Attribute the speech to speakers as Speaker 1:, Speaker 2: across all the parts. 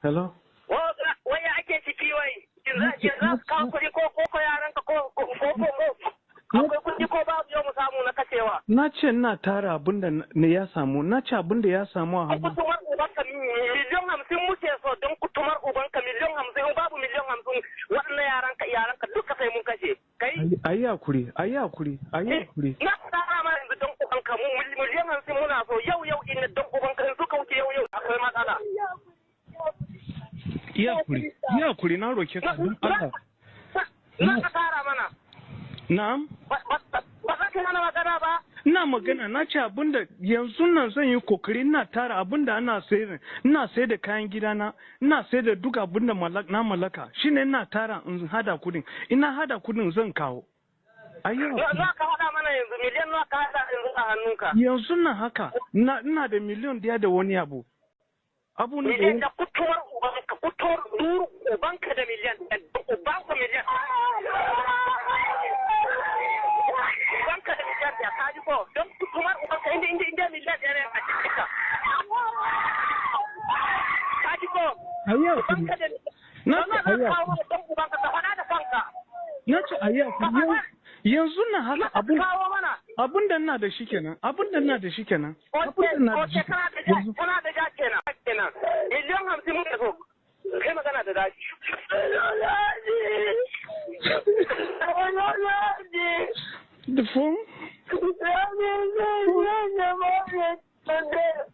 Speaker 1: Hello.
Speaker 2: Wai ake ciki wai? Za su kawo kuɗi ko yaran ka ko akwai kuɗi ko babu yau mu samu na kashewa.
Speaker 1: Na ce ina tara abin da ya samu, na ce abin da ya samu a hannu.
Speaker 2: Kutumar ubanka miliyan 50 muke so don kutumar ubanka miliyan 50 babu miliyan 50 waɗannan yaran ka duka sai mun kashe. Kai?
Speaker 1: Ayi hakuri.
Speaker 2: Na tsara ma yanzu don ubanka miliyan 50 muna so yau ina don ubanka in suka wuce yau akwai matsala.
Speaker 1: Iya hakuri na roke ka don Allah.
Speaker 2: Na ka tara mana.
Speaker 1: Na'am.
Speaker 2: Ba za ka hana magana ba.
Speaker 1: Ina magana na ce abinda yanzu nan zan yi kokari ina tara abinda ana sayar ina sayar da kayan gidana ina sayar da duk abinda na mallaka shine ina tara in hada kudin ina hada kudin zan kawo.
Speaker 2: Ayyo. Za ka hada mana yanzu miliyan nawa ka hada yanzu a hannunka.
Speaker 1: Yanzu nan haka ina da miliyan daya da wani abu. Abu ne
Speaker 2: miliyan da kutuwar ubanka da miliyan ubanka miliyan. Ubanka da miliyan ya kaji ko don kutumar ubanka inda miliyan ya ne a cikin ka. Kaji ko.
Speaker 1: Ayyo.
Speaker 2: Ubanka da na kawo don ubanka ka fada da kanka.
Speaker 1: Na ce ayyo yanzu na haka abun da ina da shi kenan
Speaker 2: kana da ja kenan miliyan 50 muke so kai magana da daji
Speaker 1: the phone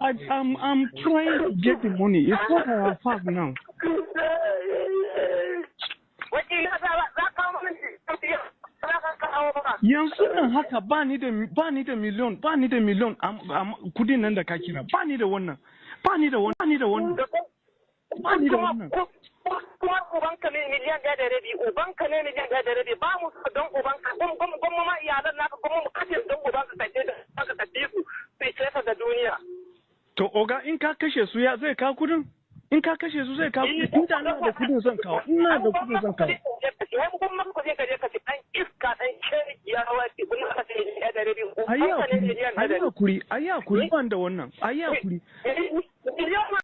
Speaker 1: I'm trying to get the money. It's what I have now. Yanzu nan haka ba ni da miliyon kudin nan da ka kira ba ni da wannan
Speaker 2: kuma ubanka ne miliyan 1.5 ubanka ne miliyan 1.5 ba mu don ubanka gwamma ma iyalan naka gwamma mu kashe don ubanka kace da ka kace su sai sai da duniya
Speaker 1: to oga in ka kashe su ya zai ka kudin in ka kashe su zai kawo in da na da kudin zan kawo ina da kudin zan kawo
Speaker 2: wai mun kuma ko je ka je ka ci dan iska dan shege ya rawa ki kun ka ce ya da rabi
Speaker 1: ayya kuri ban da wannan ayya kuri